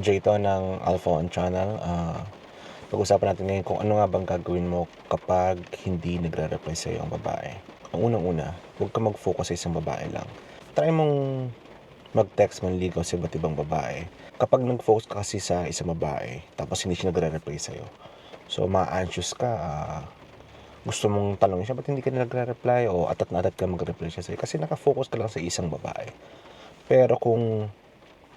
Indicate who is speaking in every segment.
Speaker 1: Jayto ng Alpha One Channel. Pag-usapan natin ngayon kung ano nga bang gagawin mo kapag hindi nagre-reply sa'yo ang babae. Ang unang-una, huwag ka mag-focus sa isang babae lang. Try mong mag-text, manligaw sa iba't ibang babae. Kapag nag-focus ka kasi sa isang babae, tapos hindi siya nagre-reply sa'yo, so ma-anxious ka, gusto mong tanongin siya, ba't hindi ka nagre-reply? O atat na atat ka mag-reply siya sa'yo kasi nakafocus ka lang sa isang babae. Pero kung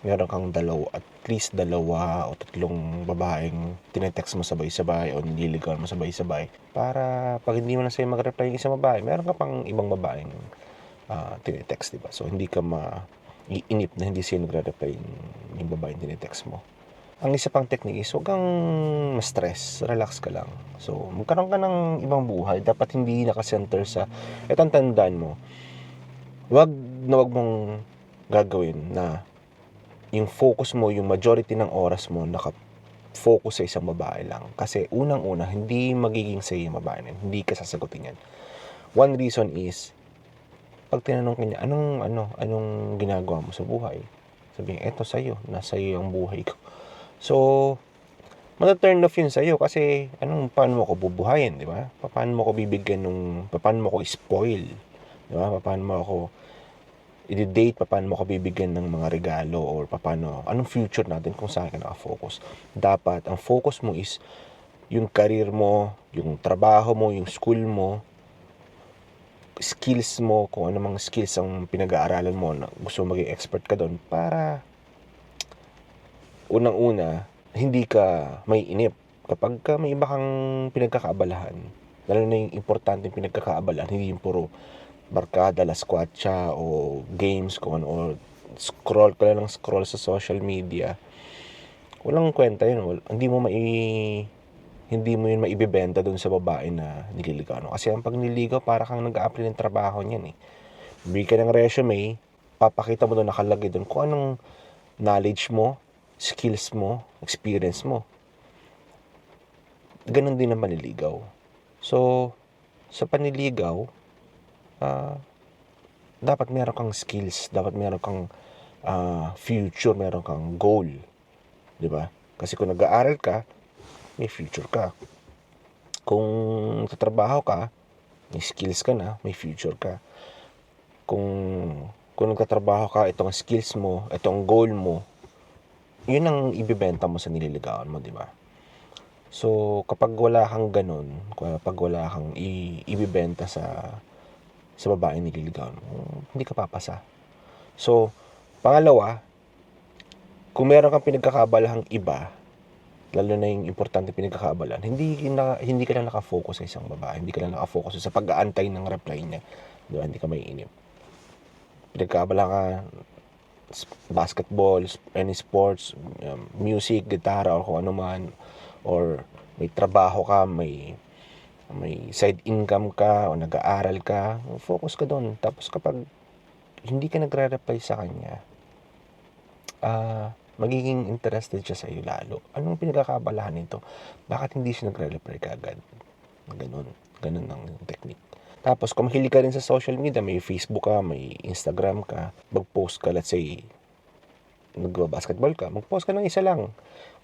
Speaker 1: meron kang at least dalawa o tatlong babaeng tinetext mo sabay-sabay o nililigawan mo sabay-sabay, para pag hindi mo na sa'yo mag-reply yung isang babae, meron ka pang ibang babaeng tinetext, diba? So hindi ka maiinip na hindi sa'yo nagre-reply yung babaeng tinetext mo. Ang isa pang technique is huwag kang ma-stress, relax ka lang. So magkaroon ka ng ibang buhay, dapat hindi nakasenter sa etong tandaan mo. Wag mong gagawin na yung focus mo, yung majority ng oras mo naka-focus sa isang babae lang. Kasi unang-una, hindi magiging sa'yo yung babae na yun. Hindi ka sasagutin yan. One reason is, pag tinanong ka niya, anong ginagawa mo sa buhay? Sabihin, eto sa'yo, nasa iyo ang buhay ko. So, mata-turn off yun sa'yo kasi paano mo ko bubuhayin, di ba? Paano mo ko bibigyan paano mo ko spoil, di ba? Paano mo ako i-date, paano mo ka bibigyan ng mga regalo, or anong future natin kung saan ka nakafocus. Dapat, ang focus mo is yung career mo, yung trabaho mo, yung school mo, skills mo, kung ano mga skills ang pinag-aaralan mo na gusto maging expert ka doon, para unang-una, hindi ka may inip. Kapag may iba kang pinagkakaabalahan, lalo na yung importante pinagkakaabalahan, hindi yung puro barkada, laskwatsa o games kung ano, o scroll ka lang ng scroll sa social media, walang kwenta yun. Hindi mo yun maibibenta dun sa babae na nililigaw. Kasi ang pag nililigaw, para kang nag-a-apply ng trabaho niyan eh. Bigay ka ng resume, papakita mo doon, nakalagay doon kung anong knowledge mo, skills mo, experience mo. Ganon din ang panliligaw. So, sa panliligaw, dapat meron kang skills, dapat meron kang future, meron kang goal, di ba? Kasi kung nag-aaral ka, may future ka. Kung tatrabaho ka, may skills ka na, may future ka. Kung nagtatrabaho ka, itong skills mo, itong goal mo, yun ang ibibenta mo sa nililigawan mo, di ba? So, kapag wala kang ganun, kapag wala kang ibibenta sa babae nililigawan mo, hindi ka papasa. So, pangalawa, kung meron kang pinagkakabalahang iba, lalo na yung importante pinagkakaabalahan, hindi ka lang nakafocus sa isang babae, hindi ka lang nakafocus sa pag-aantay ng reply niya, diba? Hindi ka maiinip. Pinagkaabala ka, basketball, any sports, music, gitara, o kung ano man, or may trabaho ka, may side income ka, o nag-aaral ka, focus ka doon. Tapos kapag hindi ka nagre-reply sa kanya, magiging interested siya sa iyo lalo. Anong pinagkakaabalahan nito? Bakit hindi siya nagre-reply kaagad? Ganun ang technique. Tapos kung mahilig ka rin sa social media, may Facebook ka, may Instagram ka, mag-post ka, let's say nagba-basketball ka, mag-post ka ng isa lang,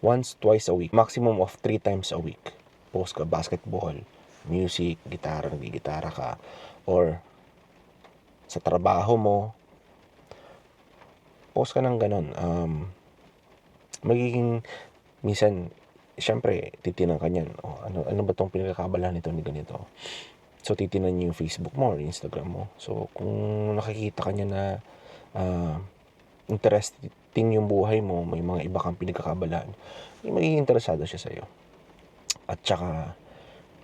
Speaker 1: once, twice a week, maximum of 3 times a week. Post ka basketball, music, gitara, nagigitara ka, or sa trabaho mo, post ka ng ganun. Magiging, minsan, syempre, titinan ka niyan, ano ba tong pinagkakaabalahan nito ni ganito? So, titinan niyo yung Facebook mo or Instagram mo. So, kung nakikita ka niya na interesting yung buhay mo, may mga iba kang pinagkakaabalahan, magiging interesado siya sa'yo. At saka,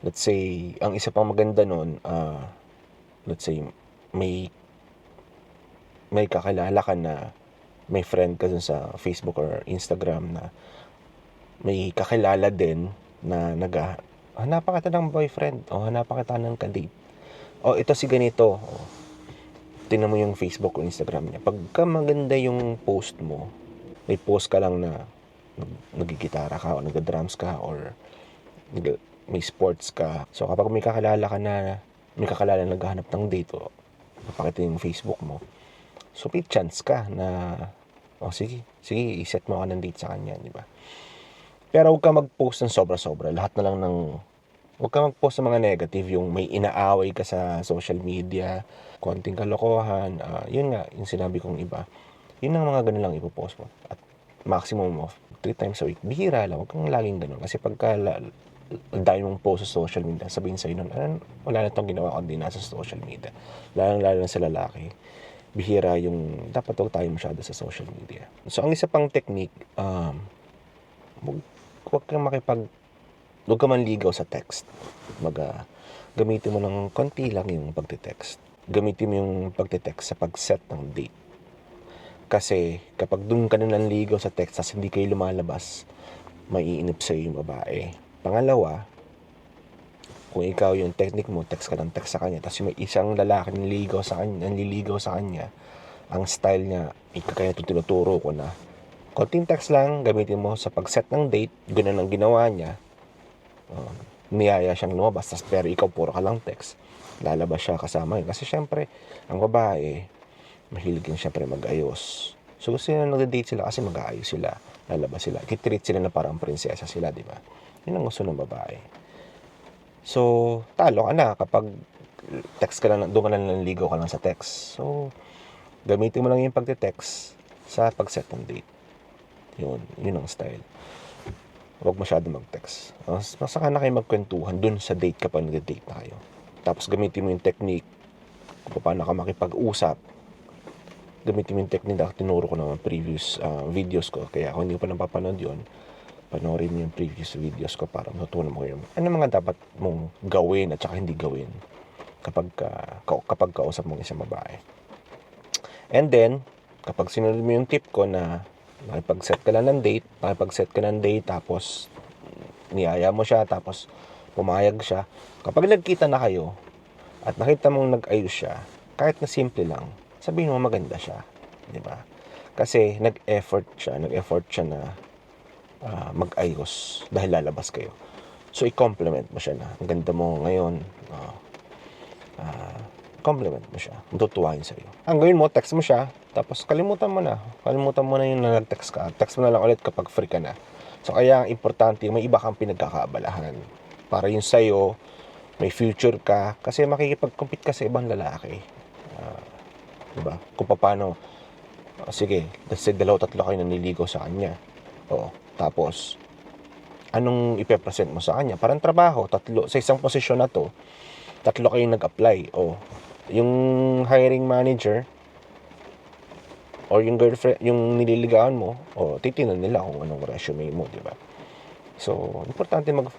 Speaker 1: let's say, ang isa pang maganda nun, let's say, may kakilala ka na, may friend ka dun sa Facebook or Instagram na may kakilala din na hanapan kita ng boyfriend, o hanapan kita ng kadate, o ito si ganito, tingnan mo yung Facebook o Instagram niya. Pagka maganda yung post mo, may post ka lang na nagigitara ka o nagda-drums ka or may sports ka. So kapag may kakilala na naghahanap ng date, o papakita yung Facebook mo, so may chance ka na O sige, i-set mo ka ng date sa kanya, di ba? Pero huwag ka mag-post ng sobra-sobra. Lahat na lang ng huwag ka mag-post ng mga negative, yung may inaaway ka sa social media, konting kalokohan, yun nga, yung sinabi kong iba. Yun ang mga ganun lang ipopost mo. At maximum of 3 times a week. Bihira lang, huwag kang laging ganun. Kasi pagka ang dami mong post sa social media, sabihin sa'yo nun, wala na itong ginawa kundi nasa social media. Lalo na sa lalaki. Bihira yung, dapat huwag tayo masyado sa social media. So, ang isa pang technique, huwag kang manligaw sa text. Gamitin mo ng konti lang yung pagte-text. Gamitin mo yung pagte-text sa pag-set ng date. Kasi kapag doon ka na nanligaw sa text at hindi kayo lumalabas, maiinip sa'yo yung babae. Pangalawa, kung ikaw yung technique mo, text ka ng text sa kanya, tapos may isang lalaki nanliligaw sa kanya, ang style niya, kaya ito tinuturo ko na, konting text lang, gamitin mo sa pag-set ng date, ganun ang ginawa niya, niyaya siyang lumabas, pero ikaw puro ka lang text, lalabas siya kasama yun. Kasi syempre, ang babae, mahilig yun syempre mag-ayos. So gusto nila nag-date sila kasi mag-aayos sila, lalabas sila, kitreat sila na parang prinsesa sila, di ba? Yun ang gusto ng babae. So, talo ka na kapag text ka lang, doon ka lang nanligaw ka lang sa text. So, gamitin mo lang yung pagte-text sa pag-set ng date. Yun ang style. Huwag masyado mag-text. Masaka na kayo magkwentuhan dun sa date kapag nag-date na kayo. Tapos gamitin mo yung technique kung paano ka makipag-usap. Gamitin mo yung technique na tinuro ko naman previous videos ko. Kaya kung hindi ko pa napapanood yun, panoorin mo yung previous videos ko para matutunan mo yun. Ano mga dapat mong gawin at saka hindi gawin kapag kausap mong isang babae. And then, kapag sinunod mo yung tip ko na nakipag-set ka ng date, tapos niyaya mo siya, tapos pumayag siya. Kapag nagkita na kayo at nakita mong nag-ayos siya, kahit na simple lang, sabihin mo maganda siya, di ba? Kasi nag-effort siya na mag-ayos dahil lalabas kayo. So, i-compliment mo siya na, ang ganda mo ngayon, compliment mo siya, matutuwa yun sa'yo. Ang gawin mo, text mo siya, tapos kalimutan mo na yung nag-text ka. Text mo na lang ulit kapag free ka na. So, kaya ang importante, may iba kang pinagkakaabalahan. Para yun sa'yo, may future ka, kasi makikipag-compete ka sa ibang lalaki. Diba? Kung paano, sige, let's say 2-3 kayo naniligaw sa kanya. Tapos, anong ipepresent mo sa kanya? Parang trabaho, 3, sa isang posisyon na to, 3 kayong nag-apply. Yung hiring manager, or yung girlfriend, yung nililigawan mo, titingnan nila kung anong resume mo, di ba? So, importante meron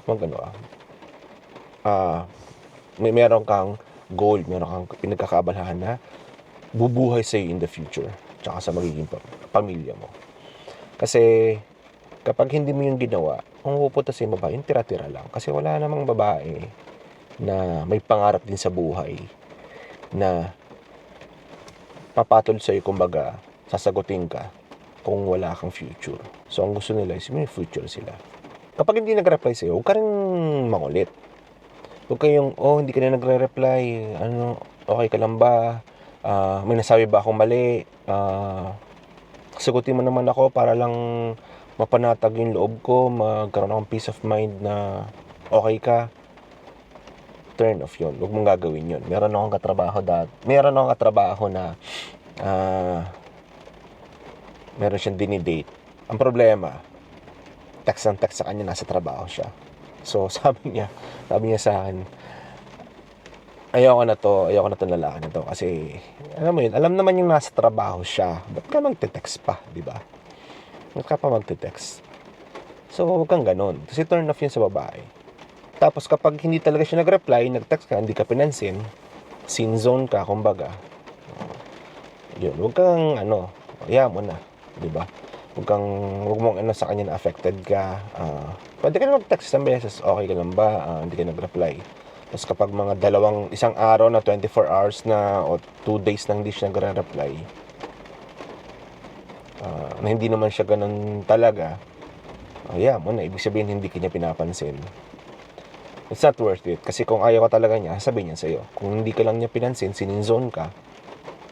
Speaker 1: kang goal, meron kang pinagkakaabalahan na bubuhay sa'yo in the future, tsaka sa magiging pamilya mo. Kasi, kapag hindi mo yung ginawa, kung pupunta sa babae, yung tira-tira lang. Kasi wala namang babae na may pangarap din sa buhay na papatol sa'yo, kumbaga, sasagutin ka kung wala kang future. So, ang gusto nila is may future sila. Kapag hindi nag-reply sa'yo, huwag ka rin mangulit. Huwag kayong, hindi ka na nagre-reply, okay ka lang ba? May nasabi ba akong mali? Sagutin mo naman ako para lang mapanatag yung loob ko, magkaroon akong peace of mind na okay ka. Turn off yun. Huwag mong gagawin yun. Meron akong katrabaho na meron siyang dinidate. Ang problema, text sa kanya, nasa trabaho siya. So, sabi niya sa akin, ayoko na to lalaki na to. Kasi, alam mo yun, alam naman yung nasa trabaho siya. Ba't ka magte-text pa, di ba? Ba't ka pa magte-text? So, huwag kang ganun. Kasi turn off yun sa babae. Tapos, kapag hindi talaga siya nag-reply, nag-text ka, hindi ka pinansin, sin zone ka, kumbaga. Yun, huwag kang, hayaan mo na, di ba? Huwag mong sa kanya na affected ka. Pwede ka na mag-text isang beses, okay ka lang ba? Hindi ka nag-reply. Tapos kapag mga isang araw na 24 hours na o 2 days nang hindi siya nagre-reply, na hindi naman siya ganun talaga, hayaan mo na, ibig sabihin hindi ka niya pinapansin. It's not worth it. Kasi kung ayaw ka talaga niya, sabihin niya sa'yo. Kung hindi ka lang niya pinansin, sininzone ka,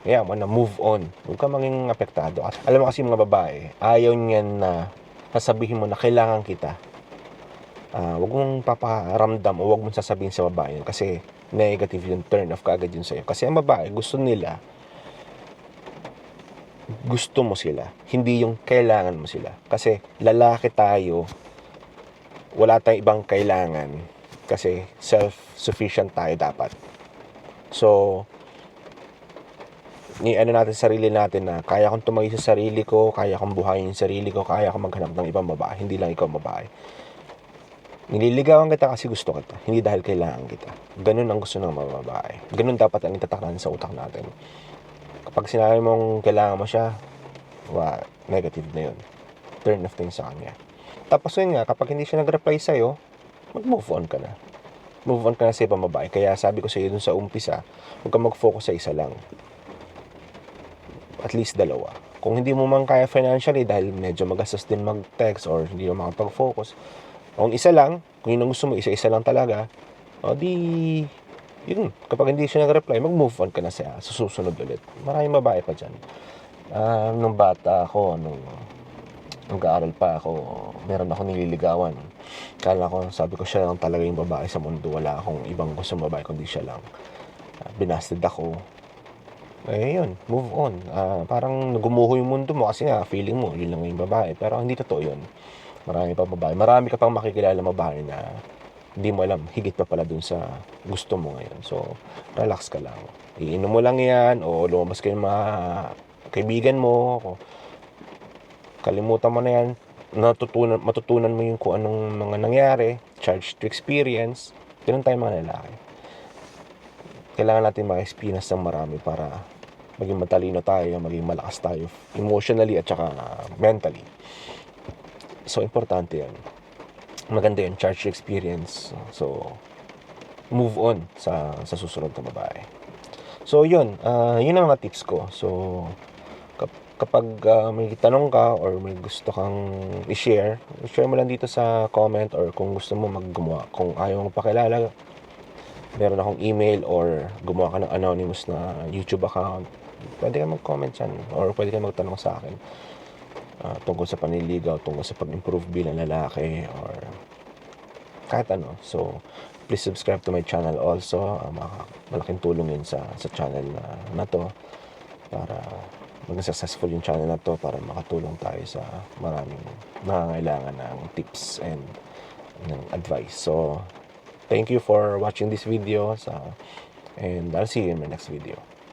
Speaker 1: Kaya mo na move on. Huwag ka maging apektado. Alam mo kasi mga babae, ayaw niyan na sasabihin mo na kailangan kita. Huwag mong paparamdam o huwag mong sasabihin sa babae yun kasi negative yung turn off kaagad yun sa'yo. Kasi ang babae, gusto mo sila. Hindi yung kailangan mo sila. Kasi lalaki tayo, wala tayong ibang kailangan. Kasi self-sufficient tayo dapat. So, natin sa sarili natin na kaya kong tumagi sa sarili ko, kaya kong buhayin yung sarili ko, kaya kong maghanap ng ibang babae, hindi lang ikaw babae. Nililigawan kita kasi gusto kita, hindi dahil kailangan kita. Ganun ang gusto ng mga babae. Ganun dapat ang itataklan sa utak natin. Kapag sinabi mong kailangan mo siya, negative na yun. Turn off na yun sa kanya. Tapos yun nga, kapag hindi siya nag-reply sa'yo, mag-move on ka na. Move on ka na sa ibang babae. Kaya sabi ko sa'yo dun sa umpisa, huwag kang mag-focus sa isa lang. At least dalawa. Kung hindi mo man kaya financially dahil medyo magastos din mag-text or hindi mo makapag-focus, kung isa lang, kung yun ang gusto mo, isa-isa lang talaga, o di, yun, kapag hindi siya nag-reply, mag-move on ka na sa susunod ulit. Maraming babae pa dyan. Nung bata ako, nung nag-aaral pa ako, meron ako nililigawan. Kala ko, sabi ko siya lang talaga yung babae sa mundo. Wala akong ibang gustong babae kundi siya lang. Binasted ako. Yun, move on. Parang nagumuho yung mundo mo kasi nga, feeling mo, yun lang yung babae. Pero hindi totoo yun. Marami pa babae. Marami ka pang makikilala babae na hindi mo alam, higit pa pala dun sa gusto mo ngayon. So, relax ka lang. Iinom mo lang yan, o lumabas kayo mga kaibigan mo, o kalimutan mo na yan. Matutunan mo yung kung anong mga nangyari, charge to experience. Ganun tayo mga lalaki. Kailangan natin ma-experience ng marami para maging matalino tayo, maging malakas tayo emotionally at saka mentally. So, importante yan. Maganda yun, charge experience. So, move on sa susunod na babae. So, yun. Yun ang mga tips ko. So, kapag may tanong ka or may gusto kang i-share mo lang dito sa comment or kung gusto mo maggumawa. Kung ayaw mo pakilala, meron akong email or gumawa ka ng anonymous na YouTube account. Pwede ka mag-comment dyan or pwede ka magtanong sa akin. Tungkol sa panliligaw, tungkol sa pag-improve bilang lalaki, or kahit ano. So, please subscribe to my channel also. Malaking tulong yun sa channel na to para maging successful yung channel na to, para makatulong tayo sa maraming nangangailangan ng tips and ng advice. So, thank you for watching this video and I'll see you in my next video.